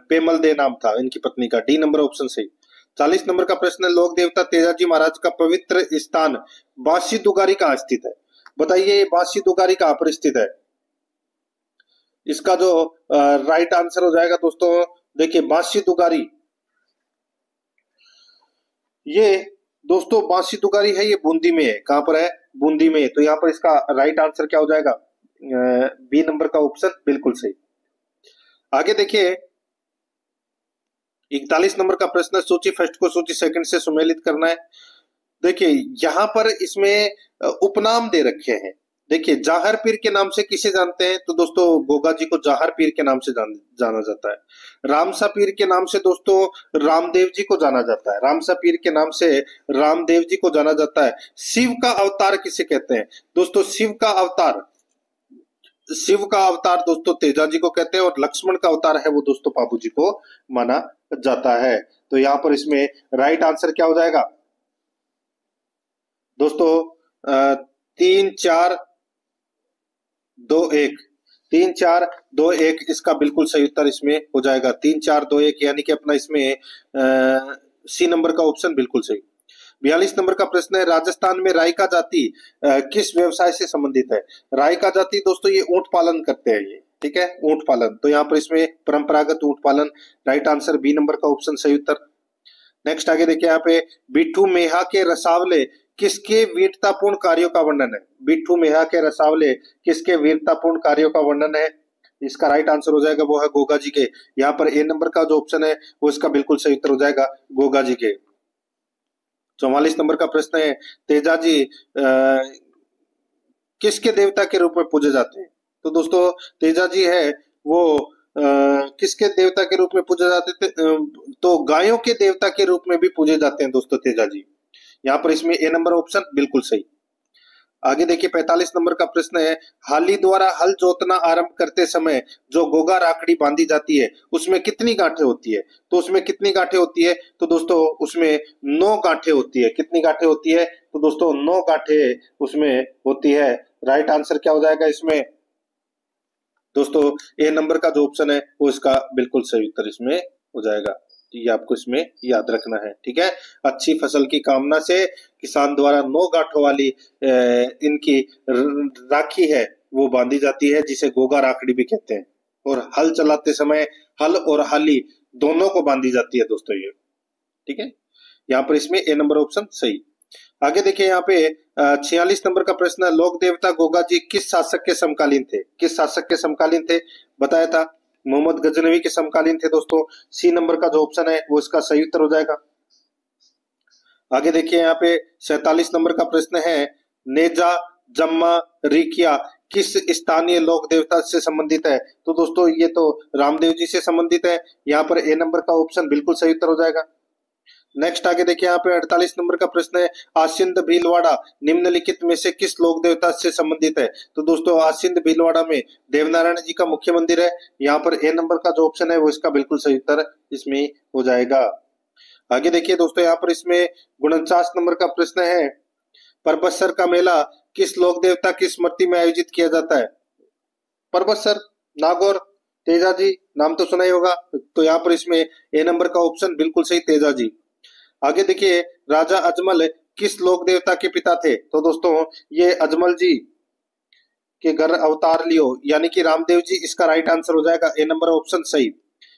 A: पेमल दे नाम था इनकी पत्नी का, डी नंबर ऑप्शन सही। 40 नंबर का प्रश्न है, लोक देवता तेजाजी महाराज का पवित्र स्थान बांसी दुगारी कहाँ स्थित है? बताइए ये बांसी दुगारी कहाँ पर स्थित है? इसका जो राइट आंसर हो जाएगा दोस्तों, देखिए बांसी दुगारी, ये दोस्तों बांसी दुगारी है, ये बूंदी में है। कहां पर है? बूंदी में। तो यहाँ पर इसका राइट आंसर क्या हो जाएगा? बी नंबर का ऑप्शन बिल्कुल सही। आगे देखिए 41 नंबर का प्रश्न, सूची फर्स्ट को सूची सेकंड से सुमेलित करना है। देखिए यहाँ पर इसमें उपनाम दे रखे हैं। देखिए जाहर पीर के नाम से किसे जानते हैं? तो दोस्तों गोगा जी को जाहर पीर के नाम से जाना जाता है। रामसा पीर के नाम से दोस्तों रामदेव जी को जाना जाता है। रामसा पीर के नाम से रामदेव जी को जाना जाता है। शिव का अवतार किसे कहते हैं? दोस्तों शिव का अवतार दोस्तों तेजाजी को कहते हैं, और लक्ष्मण का अवतार है वो दोस्तों पाबू जी को माना जाता है। तो यहाँ पर इसमें राइट आंसर क्या हो जाएगा दोस्तों? 3-4-2-1 इसका बिल्कुल सही उत्तर इसमें हो जाएगा। 3-4-2-1 यानी कि अपना इसमें सी नंबर का ऑप्शन बिल्कुल सही। 42 नंबर का प्रश्न है, राजस्थान में रायका जाति किस व्यवसाय से संबंधित है? रायका जाति दोस्तों ये ऊंट पालन करते हैं ये, ठीक है, ऊंट पालन। तो यहाँ पर इसमें परंपरागत ऊंट पालन, राइट आंसर बी नंबर का ऑप्शन सही उत्तर। नेक्स्ट आगे देखिए यहाँ पे, बिट्ठू मेहा के रसावले किसके वीरतापूर्ण कार्यों का वर्णन है? बिट्ठू मेहा के रसावले किसके वीरतापूर्ण कार्यों का वर्णन है? इसका राइट आंसर हो जाएगा वो है गोगा जी के। यहाँ पर ए नंबर का जो ऑप्शन है वो इसका बिल्कुल सही उत्तर हो जाएगा गोगा जी के। 44 नंबर का प्रश्न है, तेजाजी किसके देवता के रूप में पूजे जाते हैं? तो दोस्तों तेजाजी है वो किसके देवता के रूप में पूजे जाते थे? तो गायों के देवता के रूप में भी पूजे जाते हैं दोस्तों तेजाजी। यहाँ पर इसमें ए नंबर ऑप्शन बिल्कुल सही। आगे देखिए 45 नंबर का प्रश्न है, हाली द्वारा हल जोतना आरंभ करते समय जो गोगा राखड़ी बांधी जाती है उसमें कितनी गांठें होती है? तो उसमें कितनी गांठें होती है? तो दोस्तों उसमें 9 गांठें होती है। कितनी गांठें होती है? तो दोस्तों 9 गांठें उसमें होती है। राइट आंसर क्या हो जाएगा इसमें दोस्तों? ए नंबर का जो ऑप्शन है वो इसका बिल्कुल सही उत्तर इसमें हो जाएगा। ये आपको इसमें याद रखना है, ठीक है। अच्छी फसल की कामना से किसान द्वारा 9 गांठों वाली इनकी राखी है वो बांधी जाती है, जिसे गोगा राखड़ी भी कहते हैं। और हल चलाते समय हल और हाली दोनों को बांधी जाती है दोस्तों ये, ठीक है। यहाँ पर इसमें ए नंबर ऑप्शन सही। आगे देखिए यहाँ पे 46 नंबर का प्रश्न है, लोक देवता गोगा जी किस शासक के समकालीन थे? किस शासक के समकालीन थे? बताया था मोहम्मद गजनवी के समकालीन थे दोस्तों। सी नंबर का जो ऑप्शन है वो इसका सही उत्तर हो जाएगा। आगे देखिए यहाँ पे 47 नंबर का प्रश्न है, नेजा जम्मा रिकिया किस स्थानीय लोक देवता से संबंधित है? तो दोस्तों ये तो रामदेव जी से संबंधित है। यहाँ पर ए नंबर का ऑप्शन बिल्कुल सही उत्तर हो जाएगा। नेक्स्ट आगे देखिए यहाँ पे 48 नंबर का प्रश्न है, आसिंद भीलवाड़ा निम्नलिखित में से किस लोक देवता से संबंधित है? तो दोस्तों आसिंद भीलवाड़ा में देवनारायण जी का मुख्य मंदिर है। यहाँ पर ए नंबर का जो ऑप्शन है वो इसका बिल्कुल सही उत्तर इसमें हो जाएगा। आगे देखिए दोस्तों, यहाँ पर इसमें 49 नंबर का प्रश्न है, परबतसर का मेला किस लोक देवता की स्मृति में आयोजित किया जाता है? परबतसर, नागौर, तेजाजी, नाम तो सुना ही होगा। तो यहाँ पर इसमें ए नंबर का ऑप्शन बिल्कुल सही, तेजाजी। आगे देखिए, राजा अजमल किस लोक देवता के पिता थे? तो दोस्तों ये अजमल जी के घर अवतार लियो, यानी कि रामदेव जी, इसका राइट आंसर हो जाएगा ए नंबर ऑप्शन सही।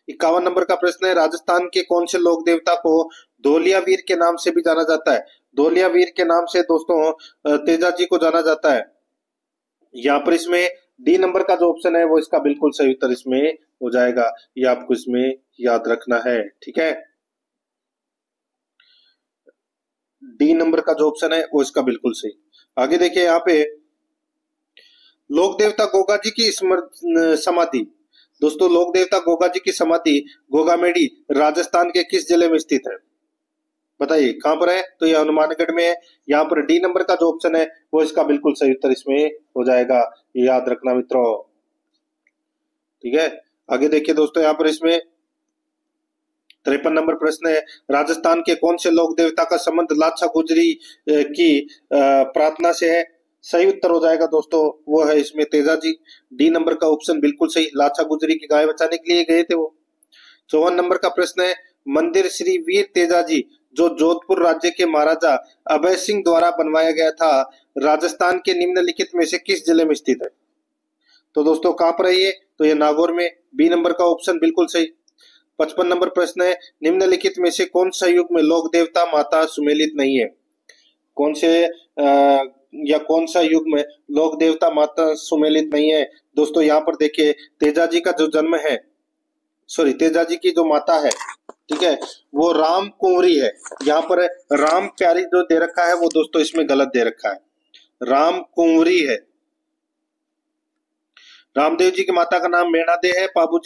A: 51 नंबर का प्रश्न है, राजस्थान के कौन से लोक देवता को धोलिया वीर के नाम से भी जाना जाता है? धोलिया वीर के नाम से दोस्तों तेजाजी को जाना जाता है। यहाँ पर इसमें डी नंबर का जो ऑप्शन है वो इसका बिल्कुल सही उत्तर इसमें हो जाएगा। ये आपको इसमें याद रखना है, ठीक है। डी नंबर का जो ऑप्शन है वो इसका बिल्कुल सही। आगे देखिए, यहाँ पे लोक देवता गोगा जी की समाधि, दोस्तों लोक देवता गोगा जी की समाधि गोगामेडी राजस्थान के किस जिले में स्थित है? बताइए कहां पर है? तो ये हनुमानगढ़ में है। यहाँ पर डी नंबर का जो ऑप्शन है वो इसका बिल्कुल सही उत्तर इसमें हो जाएगा, ये याद रखना मित्रों, ठीक है। आगे देखिए दोस्तों, यहाँ पर इसमें 53 नंबर प्रश्न है, राजस्थान के कौन से लोक देवता का संबंध लाछा गुजरी की प्रार्थना से है? सही उत्तर हो जाएगा दोस्तों, वो है इसमें तेजाजी। डी नंबर का ऑप्शन बिल्कुल सही, लाछा गुजरी की गाय बचाने के लिए गए थे वो। 54 नंबर का प्रश्न है, मंदिर श्री वीर तेजाजी जो जोधपुर राज्य के महाराजा अभय सिंह द्वारा बनवाया गया था, राजस्थान के निम्नलिखित में से किस जिले में स्थित है? तो दोस्तों कहां पर है ये? तो ये नागौर में। बी नंबर का ऑप्शन बिल्कुल सही। 55 नंबर प्रश्न है, निम्नलिखित में से कौन सा युग में लोक देवता माता सुमेलित नहीं है? कौन से या कौन सा युग में लोक देवता माता सुमेलित नहीं है? दोस्तों यहाँ पर देखिए, तेजाजी का जो जन्म है, सॉरी तेजाजी की जो माता है, ठीक है, वो राम कुंवरी है। यहाँ पर राम प्यारी जो दे रखा है वो दोस्तों इसमें गलत दे रखा है, राम कुंवरी है। रामदेव जी की माता का नाम मेणा दे है, पाबू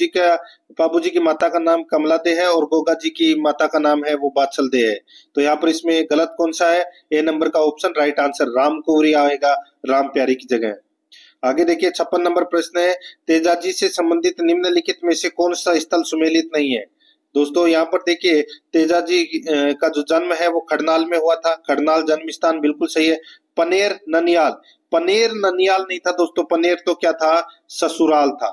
A: जी की माता का नाम कमला दे है, और गोगा जी की माता का नाम है वो बादशल दे है। तो यहाँ पर इसमें गलत कौन सा है? ए नंबर का ऑप्शन राइट आंसर राम कुंवरी आएगा, राम प्यारी की जगह। आगे देखिए, 56 नंबर प्रश्न है, तेजाजी से संबंधित निम्नलिखित में से कौन सा स्थल सुमेलित नहीं है? दोस्तों यहाँ पर देखिए, तेजाजी का जो जन्म है वो खड़नाल में हुआ था, खड़नाल जन्म स्थान बिल्कुल सही है। पनेर ननियाल, पनेर ननियाल नहीं था दोस्तों, पनेर तो क्या था? ससुराल था।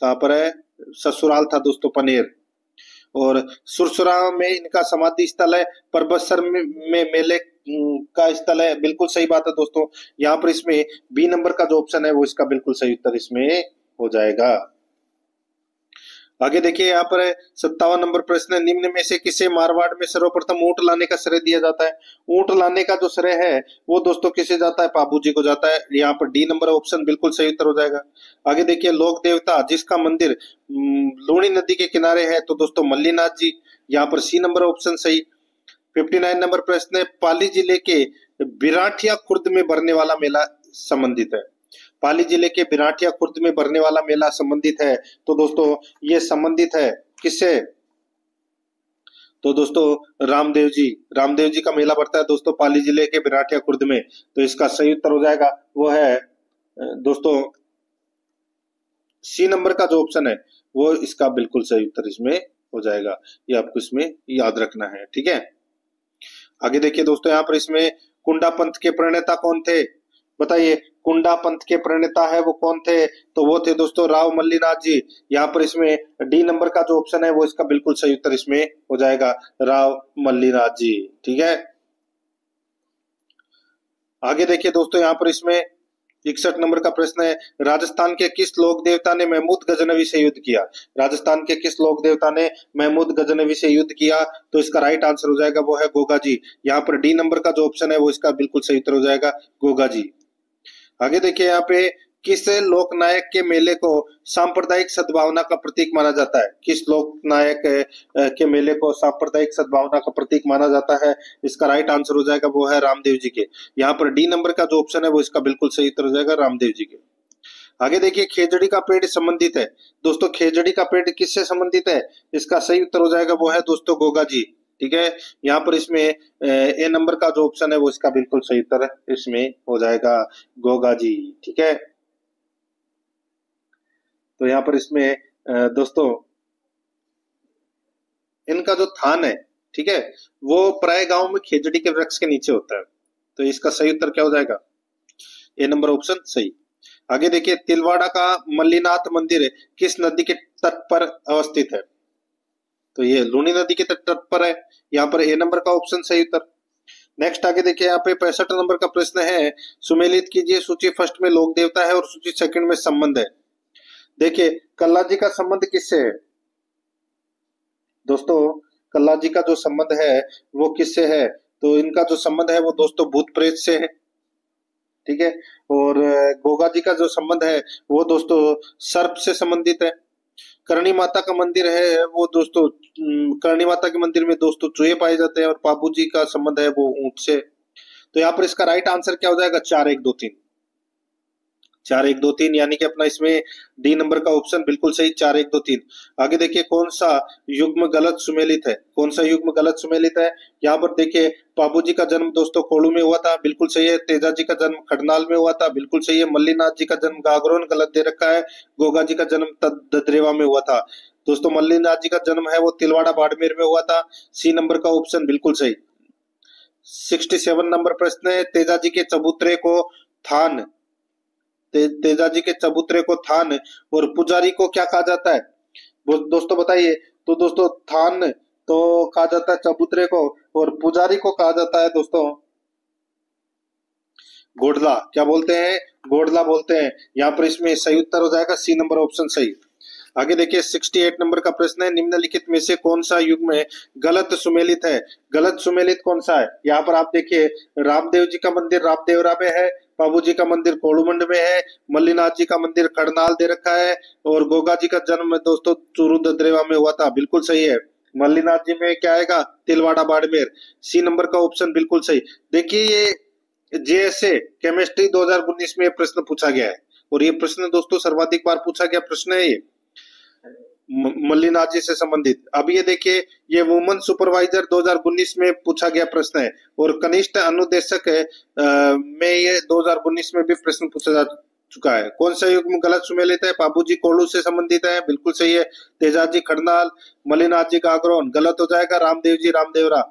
A: कहां पर है? ससुराल था दोस्तों पनेर। और सुरसुरा में इनका समाधि स्थल है, परबतसर में मेले का स्थल है, बिल्कुल सही बात है दोस्तों। यहाँ पर इसमें बी नंबर का जो ऑप्शन है वो इसका बिल्कुल सही उत्तर इसमें हो जाएगा। आगे देखिए, यहाँ पर 57 नंबर प्रश्न है, निम्न में से किसे मारवाड़ में सर्वप्रथम ऊंट लाने का श्रेय दिया जाता है? ऊंट लाने का जो श्रेय है वो दोस्तों किसे जाता है? पाबू जी को जाता है। यहाँ पर डी नंबर ऑप्शन बिल्कुल सही उत्तर हो जाएगा। आगे देखिए, लोक देवता जिसका मंदिर लूणी नदी के किनारे है, तो दोस्तों मल्लीनाथ जी। यहाँ पर सी नंबर ऑप्शन सही। 59 नंबर प्रश्न है, पाली जिले के बिराठिया खुर्द में भरने वाला मेला संबंधित है। पाली जिले के बिराठिया खुर्द में भरने वाला मेला संबंधित है, तो दोस्तों ये संबंधित है किससे? तो दोस्तों रामदेव जी का मेला भरता है दोस्तों पाली जिले के बिराठिया खुर्द में। तो इसका सही उत्तर हो जाएगा वो है दोस्तों सी नंबर का जो ऑप्शन है वो इसका बिल्कुल सही उत्तर इसमें हो जाएगा। ये आपको इसमें याद रखना है, ठीक है। आगे देखिए दोस्तों, यहाँ पर इसमें कुंडा पंथ के प्रणेता कौन थे? बताइए, कुंडा पंथ के प्रणेता है वो कौन थे? तो वो थे दोस्तों राव मल्लीनाथ जी। यहाँ पर इसमें डी नंबर का जो ऑप्शन है वो इसका बिल्कुल सही उत्तर इसमें हो जाएगा, राव मल्लीनाथ जी, ठीक है। आगे देखिए दोस्तों, यहाँ पर इसमें 61 नंबर का प्रश्न है, राजस्थान के किस लोक देवता ने महमूद गजनवी से युद्ध किया? राजस्थान के किस लोक देवता ने महमूद गजनवी से युद्ध किया? तो इसका राइट आंसर हो जाएगा वो है गोगा जी। यहाँ पर डी नंबर का जो ऑप्शन है वो इसका बिल्कुल सही उत्तर हो जाएगा, गोगा जी। आगे देखिए, यहाँ पे किस लोक नायक के मेले को सांप्रदायिक सद्भावना का प्रतीक माना जाता है? किस लोक नायक के मेले को सांप्रदायिक सद्भावना का प्रतीक माना जाता है? इसका राइट आंसर हो जाएगा वो है रामदेव जी के। यहाँ पर डी नंबर का जो ऑप्शन है वो इसका बिल्कुल सही उत्तर हो जाएगा, रामदेव जी के। आगे देखिए, खेजड़ी का पेड़ संबंधित है। दोस्तों खेजड़ी का पेड़ किससे संबंधित है? इसका सही उत्तर हो जाएगा वो है दोस्तों गोगा जी, ठीक है। यहाँ पर इसमें ए नंबर का जो ऑप्शन है वो इसका बिल्कुल सही उत्तर इसमें हो जाएगा, गोगा जी, ठीक है। तो यहाँ पर इसमें दोस्तों इनका जो थान है, ठीक है, वो प्राय गांव में खेजड़ी के वृक्ष के नीचे होता है। तो इसका सही उत्तर क्या हो जाएगा? ए नंबर ऑप्शन सही। आगे देखिए, तिलवाड़ा का मल्लीनाथ मंदिर किस नदी के तट पर अवस्थित है? तो ये लूनी नदी के तट पर है। यहाँ पर ए नंबर का ऑप्शन सही उत्तर। नेक्स्ट आगे देखिए, यहाँ पे 65 नंबर का प्रश्न है, सुमेलित कीजिए, सूची फर्स्ट में लोक देवता है और सूची सेकंड में संबंध है। देखिए, कल्ला जी का संबंध किससे है दोस्तों? कल्ला जी का जो संबंध है वो किससे है? तो इनका जो संबंध है वो दोस्तों भूत प्रेत से है, ठीक है। और गोगा जी का जो संबंध है वो दोस्तों सर्प से संबंधित है। करणी माता का मंदिर है वो दोस्तों, करणी माता के मंदिर में दोस्तों चूहे पाए जाते हैं। और पापू जी का संबंध है वो ऊंट से। तो यहाँ पर इसका राइट आंसर क्या हो जाएगा? 4 1 2 3, 4 1 2 3, यानी कि अपना इसमें डी नंबर का ऑप्शन बिल्कुल सही, 4 1 2 3। आगे देखिए, कौन सा युग्म गलत सुमेलित है? कौन सा युग्म गलत सुमेलित है? यहाँ पर देखिए, बाबू जी का जन्म दोस्तों कोल्लू में हुआ था, बिल्कुल सही है। तेजा जी का जन्म खडनाल में हुआ था, बिल्कुल सही है। मल्लीनाथ जी का जन्म गागरोन, गलत दे रखा है। गोगा जी का जन्म ददरेवा में हुआ था। दोस्तों मल्लीनाथ जी का जन्म है वो तिलवाड़ा बाड़मेर में हुआ था। सी नंबर का ऑप्शन बिल्कुल सही। 67 नंबर प्रश्न है, तेजा जी के चबूतरे को थान, तेजा जी के चबूतरे को थान और पुजारी को क्या कहा जाता है? वो दोस्तों बताइए। तो दोस्तों थान तो कहा जाता है चबूतरे को, और पुजारी को कहा जाता है दोस्तों गोडला। क्या बोलते हैं? गोडला बोलते हैं। यहाँ पर इसमें सही उत्तर हो जाएगा सी नंबर ऑप्शन सही। आगे देखिए, 68 नंबर का प्रश्न है, निम्नलिखित में से कौन सा युग्म गलत सुमेलित है? गलत सुमेलित कौन सा है? यहाँ पर आप देखिए, रामदेव जी का मंदिर रामदेवरा में है, बाबू जी का मंदिर कोलुमंड में है, मल्लीनाथ जी का मंदिर खड़नाल दे रखा है, और गोगा जी का जन्म दोस्तों चूरू ददरेवा में हुआ था। बिल्कुल सही है। मल्लीनाथ जी में क्या आएगा? तिलवाड़ा बाड़मेर। सी नंबर का ऑप्शन बिल्कुल सही। देखिए, ये जेएसए केमिस्ट्री 2019 में प्रश्न पूछा गया है, और ये प्रश्न दोस्तों सर्वाधिक बार पूछा गया प्रश्न है ये, मल्लीनाथ जी से संबंधित। अब ये देखिए, ये वुमन सुपरवाइजर 2019 में पूछा गया प्रश्न है, और कनिष्ठ अनुदेशक में ये 2019 में भी प्रश्न पूछा जा चुका है। कौन सा युग्म गलत सुमेलित है? बाबूजी कोल्लू से संबंधित है, बिल्कुल सही है। तेजाज जी खड़नाल, मल्लीनाथ जी गागरोन, गलत हो जाएगा रामदेव जी रामदेवरा।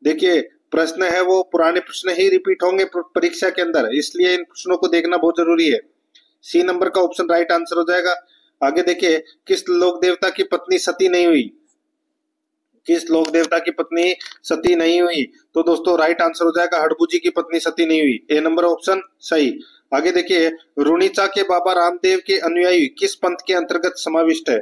A: देखिए, प्रश्न है वो पुराने प्रश्न ही रिपीट होंगे परीक्षा के अंदर, इसलिए इन प्रश्नों को देखना बहुत जरूरी है। सी नंबर का ऑप्शन राइट आंसर हो जाएगा। आगे देखिए, किस लोक देवता की पत्नी सती नहीं हुई? किस लोक देवता की पत्नी सती नहीं हुई? तो दोस्तों राइट आंसर हो जाएगा हड़बू जी की पत्नी सती नहीं हुई। ए नंबर ऑप्शन सही। आगे देखिए, रुणीचा के बाबा रामदेव के अनुयायी किस पंथ के अंतर्गत समाविष्ट है?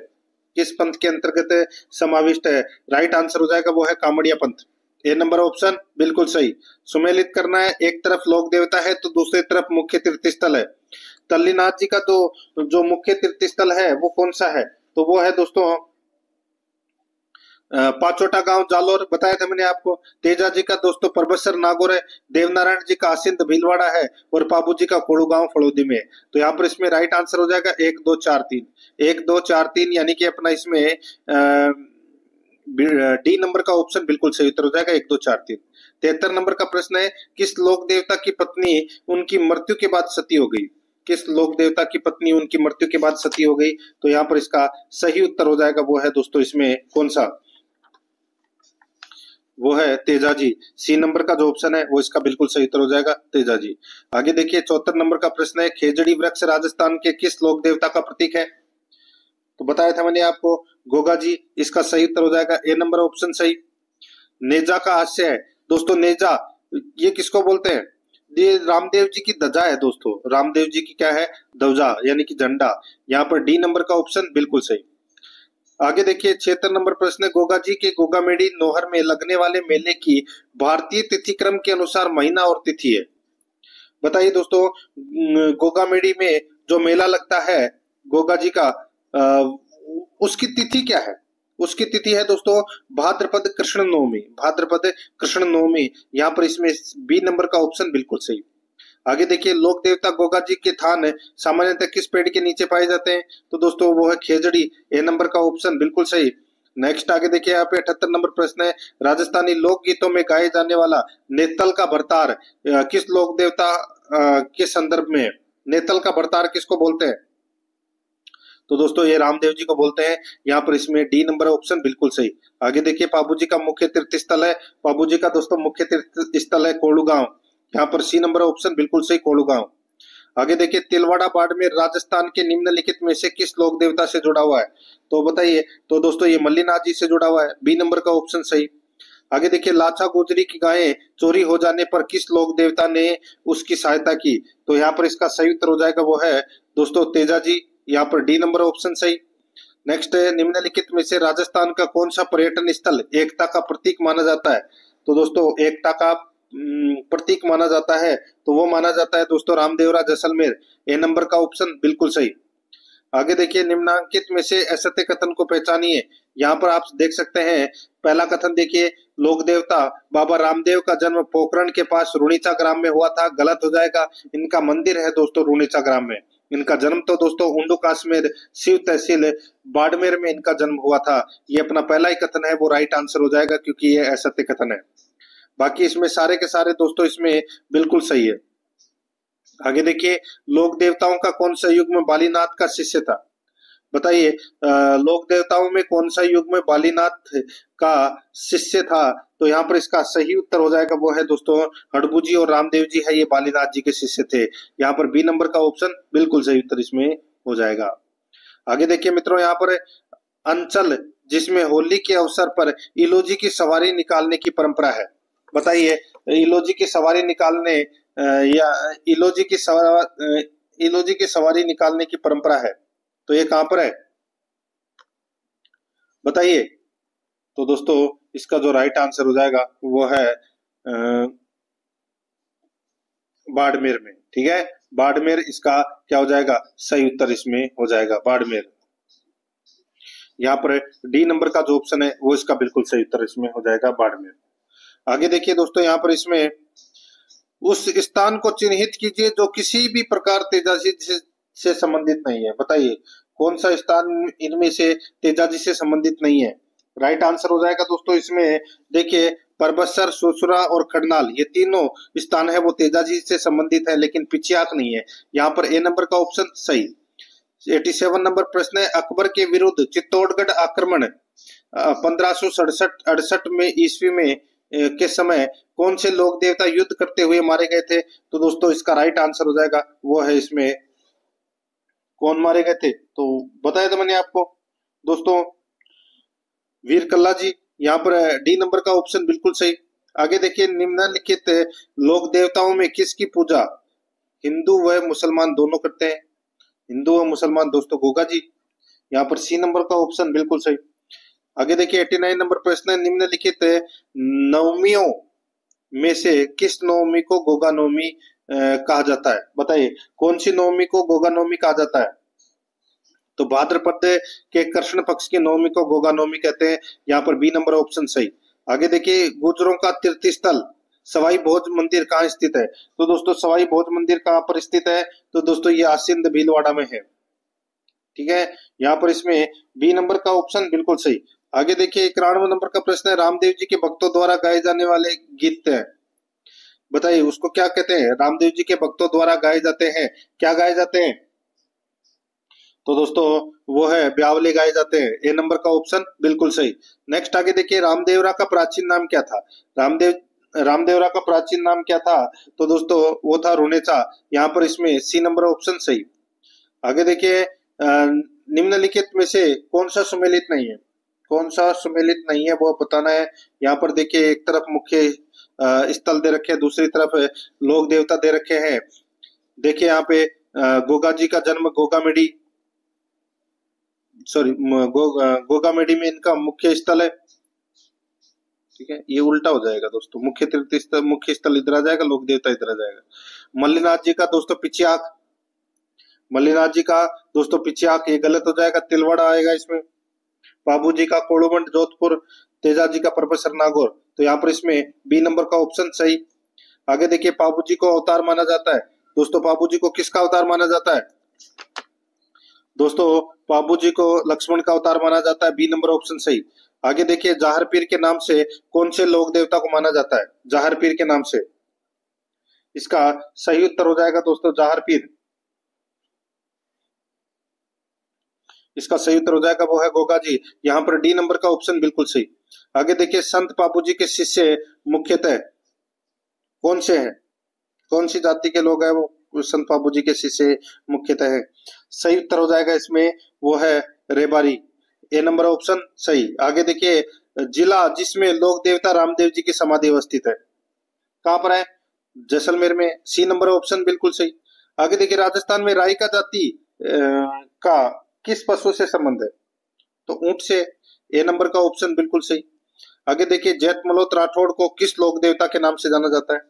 A: किस पंथ के अंतर्गत समाविष्ट है? राइट आंसर हो जाएगा वो है कामड़िया पंथ। ए नंबर ऑप्शन बिल्कुल सही। सुमेलित करना है, एक तरफ लोक देवता है तो दूसरी तरफ मुख्य तीर्थ स्थल है। तल्लीनाथ जी का तो जो मुख्य तीर्थ स्थल है वो कौन सा है? तो वो है दोस्तों पाचोटा गांव जालोर, बताया था मैंने आपको। तेजा जी का दोस्तों परबसर नागौर है, देवनारायण जी का आसिंद भीलवाड़ा है, और बाबू जी का कोड़ू गांव फड़ोदी में। तो यहाँ पर इसमें राइट आंसर हो जाएगा 1 2 4 3, 1 2 4 3, यानी कि अपना इसमें डी नंबर का ऑप्शन बिल्कुल सही उत्तर हो जाएगा 1 2 4 3। 73 नंबर का प्रश्न है, किस लोक देवता की पत्नी उनकी मृत्यु के बाद सती हो गई? किस लोक देवता की पत्नी उनकी मृत्यु के बाद सती हो गई? तो यहाँ पर इसका सही उत्तर हो जाएगा वो है दोस्तों इसमें कौन सा? वो है तेजा जी। सी नंबर का जो ऑप्शन है वो इसका बिल्कुल सही उत्तर हो जाएगा तेजा जी। आगे देखिए, 74 नंबर का प्रश्न है, खेजड़ी वृक्ष राजस्थान के किस लोक देवता का प्रतीक है? तो बताया था मैंने आपको गोगा जी, इसका सही उत्तर हो जाएगा ए नंबर ऑप्शन सही। नेजा का हास्य है दोस्तों, नेजा ये किसको बोलते हैं? ये रामदेव जी की ध्वजा है दोस्तों, रामदेव जी की क्या है? ध्वजा, यानी कि झंडा। यहाँ पर डी नंबर का ऑप्शन बिल्कुल सही। आगे देखिए, 76 नंबर प्रश्न है, गोगा जी के गोगामेड़ी नोहर में लगने वाले मेले की भारतीय तिथि क्रम के अनुसार महीना और तिथि है। बताइए दोस्तों, गोगामेड़ी में जो मेला लगता है गोगा जी का, उसकी तिथि क्या है? उसकी तिथि है दोस्तों भाद्रपद कृष्ण नवमी, भाद्रपद कृष्ण नवमी। यहाँ पर इसमें बी नंबर का ऑप्शन बिल्कुल सही। आगे देखिए, लोक देवता गोगा जी के थान सामान्यतः किस पेड़ के नीचे पाए जाते हैं? तो दोस्तों वो है खेजड़ी। ए नंबर का ऑप्शन बिल्कुल सही। नेक्स्ट आगे देखिए, यहाँ पे 78 नंबर प्रश्न है, राजस्थानी लोकगीतों में गाए जाने वाला नेतल का भरतार किस लोक देवता के संदर्भ में है? नेतल का भरतार किसको बोलते हैं? तो दोस्तों ये रामदेव जी को बोलते हैं। यहाँ पर इसमें डी नंबर ऑप्शन बिल्कुल सही। आगे देखिए पाबू जी का मुख्य तीर्थ स्थल है, पाबू जी का दोस्तों मुख्य तीर्थ स्थल है कोलूगांव। यहाँ पर सी नंबर ऑप्शन बिल्कुल सही, कोलूगांव। आगे देखिए तिलवाड़ा बाड़मेर राजस्थान के निम्नलिखित में से किस लोक देवता से जुड़ा हुआ है, तो बताइए। तो दोस्तों ये मल्लीनाथ जी से जुड़ा हुआ है, बी नंबर का ऑप्शन सही। आगे देखिए लाछा गुजरी की गायें चोरी हो जाने पर किस लोक देवता ने उसकी सहायता की, तो यहाँ पर इसका सही उत्तर हो जाएगा वो है दोस्तों तेजा जी। यहाँ पर डी नंबर ऑप्शन सही। नेक्स्ट है निम्नलिखित में से राजस्थान का कौन सा पर्यटन स्थल एकता का प्रतीक माना जाता है, तो दोस्तों एकता का प्रतीक माना जाता है, तो वो माना जाता है दोस्तों रामदेवरा जैसलमेर। ए नंबर का ऑप्शन बिल्कुल सही। आगे देखिए निम्नलिखित में से असत्य कथन को पहचानिए। यहाँ पर आप देख सकते हैं पहला कथन देखिए, लोक देवता बाबा रामदेव का जन्म पोखरण के पास रुणीचा ग्राम में हुआ था, गलत हो जाएगा। इनका मंदिर है दोस्तों रुणीचा ग्राम में। इनका जन्म तो दोस्तों उंडू काश्मीर शिव तहसील बाड़मेर में इनका जन्म हुआ था। ये अपना पहला ही कथन है वो राइट आंसर हो जाएगा, क्योंकि ये असत्य कथन है। बाकी इसमें सारे के सारे दोस्तों इसमें बिल्कुल सही है। आगे देखिए लोक देवताओं का कौन सा युग में बालीनाथ का शिष्य था, बताइए। लोक देवताओं में कौन सा युग में बालीनाथ का शिष्य था, तो यहाँ पर इसका सही उत्तर हो जाएगा वो है दोस्तों हड़बू जी और रामदेव जी है, ये बालीनाथ जी के शिष्य थे। यहाँ पर बी नंबर का ऑप्शन बिल्कुल सही उत्तर इसमें हो जाएगा। आगे देखिए मित्रों यहाँ पर अंचल जिसमें होली के अवसर पर इलोजी की सवारी निकालने की परंपरा है, बताइए। इलोजी की सवारी निकालने या इलोजी की सवारी निकालने की परंपरा है, तो ये कहां पर है बताइए। तो दोस्तों इसका जो राइट आंसर हो जाएगा वो है बाड़मेर में, ठीक है। बाड़मेर इसका क्या हो जाएगा, सही उत्तर इसमें हो जाएगा बाड़मेर। यहाँ पर डी नंबर का जो ऑप्शन है वो इसका बिल्कुल सही उत्तर इसमें हो जाएगा बाड़मेर। आगे देखिए दोस्तों यहाँ पर इसमें उस स्थान को चिन्हित कीजिए जो किसी भी प्रकार तेजाजी से संबंधित नहीं है, बताइए कौन सा स्थान इनमें से तेजाजी से संबंधित नहीं है। राइट आंसर हो जाएगा दोस्तों इसमें देखिए परबतसर, सुसुरा और करनाल, ये तीनों स्थान है वो तेजाजी से संबंधित है, लेकिन पिछियाक नहीं है। यहाँ पर ए नंबर का ऑप्शन सही। 87 नंबर प्रश्न है अकबर के विरुद्ध चित्तौड़गढ़ आक्रमण 1567 में ईस्वी में के समय कौन से लोक देवता युद्ध करते हुए मारे गए थे, तो दोस्तों इसका राइट आंसर हो जाएगा वो है इसमें कौन मारे गए थे, तो बताया था मैंने आपको दोस्तों वीर कल्ला जी। यहाँ पर डी नंबर का ऑप्शन बिल्कुल सही। आगे देखिए निम्नलिखित लोक देवताओं में किसकी पूजा हिंदू व मुसलमान दोनों करते हैं, हिंदू व मुसलमान दोस्तों गोगा जी। यहाँ पर सी नंबर का ऑप्शन बिल्कुल सही। आगे देखिए 89 नंबर प्रश्न है निम्नलिखित नवमियों में से किस नवमी को गोगा नवमी कहा जाता है, बताइए कौन सी नवमी को गोगा नवमी कहा जाता है, तो भाद्रपद के कृष्ण पक्ष की नवमी को गोगा नवमी कहते हैं। यहाँ पर बी नंबर ऑप्शन सही। आगे देखिए गुर्जरों का तीर्थ स्थल सवाई भोज मंदिर कहाँ स्थित है, तो दोस्तों सवाई भोज मंदिर कहाँ पर स्थित है, तो दोस्तों ये आसिंद भीलवाड़ा में है, ठीक है। यहाँ पर इसमें बी नंबर का ऑप्शन बिल्कुल सही। आगे देखिए 91 नंबर का प्रश्न है रामदेव जी के भक्तों द्वारा गाए जाने वाले गीत है, बताइए उसको क्या कहते हैं, रामदेव जी के भक्तों द्वारा गाए जाते हैं, क्या गाए जाते हैं, तो दोस्तों वो है ब्यावले गाए जाते हैं। ए नंबर का ऑप्शन बिल्कुल सही। नेक्स्ट आगे देखिए रामदेवरा का प्राचीन नाम क्या था, रामदेवरा का प्राचीन नाम क्या था, तो दोस्तों वो था रुनेचा। यहाँ पर इसमें सी नंबर ऑप्शन सही। आगे देखिए निम्नलिखित में से कौन सा सुमेलित नहीं है, कौन सा सुमेलित नहीं है वो बताना है। यहाँ पर देखिए एक तरफ मुख्य स्थल दे रखे हैं, दूसरी तरफ लोक देवता दे रखे हैं। देखिए यहाँ पे गोगा जी का जन्म गोगामेडी गोगामेडी में इनका मुख्य स्थल है, ठीक है। ये उल्टा हो जाएगा दोस्तों, मुख्य तीर्थ स्थल मुख्य स्थल इधर आ जाएगा, लोक देवता इधर आ जाएगा। मल्लीनाथ जी का दोस्तों पिछियाक, मल्लीनाथ जी का दोस्तों पिछियाक, ये गलत हो जाएगा, तिलवाड़ा आएगा इसमें। बाबू जी का कोड़ुमंड जोधपुर, तेजा जी का परबतसर नागौर, तो यहाँ पर इसमें बी नंबर का ऑप्शन सही। आगे देखिए बाबू जी को अवतार माना जाता है, दोस्तों बाबू जी को किसका अवतार माना जाता है, दोस्तों बाबू जी को लक्ष्मण का अवतार माना जाता है, बी नंबर ऑप्शन सही। आगे देखिए जाहर पीर के नाम से कौन से लोक देवता को माना जाता है, जाहर पीर के नाम से, इसका सही उत्तर हो जाएगा दोस्तों जाहर पीर। इसका सही उत्तर हो जाएगा वो है गोगा जी। यहाँ पर डी नंबर का ऑप्शन बिल्कुल सही। आगे देखिए, संत बाबूजी के शिष्य मुख्यतः कौन से हैं? कौन सी जाति के लोग हैं वो संत बाबूजी के शिष्य मुख्यतः है? सही उत्तर हो जाएगा इसमें वो है रेबारी। ए नंबर ऑप्शन सही। आगे देखिए, जिला जिसमें लोक देवता रामदेव जी की समाधि अवस्थित है, कहाँ पर है? जैसलमेर में। सी नंबर ऑप्शन बिल्कुल सही। आगे देखिए, राजस्थान में रायका जाति का किस पशु से संबंध है? तो ऊंट से। ए नंबर का ऑप्शन बिल्कुल सही। आगे देखिए, जैत मल्होत्र राठौड़ को किस लोक देवता के नाम से जाना जाता है?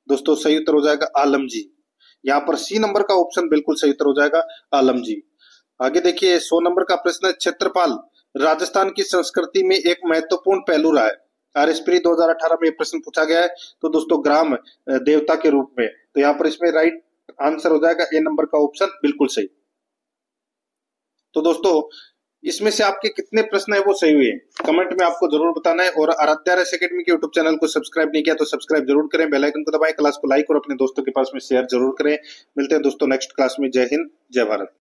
A: दोस्तों सही उत्तर हो जाएगा आलम जी। यहाँ पर सी नंबर का ऑप्शन बिल्कुल सही उत्तर हो जाएगा आलम जी। आगे देखिए, 100 नंबर का प्रश्न है, क्षेत्रपाल राजस्थान की संस्कृति में एक महत्वपूर्ण पहलू रहा है। आरएसपी 2018 में प्रश्न पूछा गया है, तो दोस्तों ग्राम देवता के रूप में। तो यहाँ पर इसमें राइट आंसर हो जाएगा ए नंबर का ऑप्शन बिल्कुल सही। तो दोस्तों इसमें से आपके कितने प्रश्न है वो सही हुए कमेंट में आपको जरूर बताना है। और आराध्या रस एकेडमी के यूट्यूब चैनल को सब्सक्राइब नहीं किया तो सब्सक्राइब जरूर करें, बेल आइकन को दबाएं, क्लास को लाइक और अपने दोस्तों के पास में शेयर जरूर करें। मिलते हैं दोस्तों नेक्स्ट क्लास में। जय हिंद, जय भारत।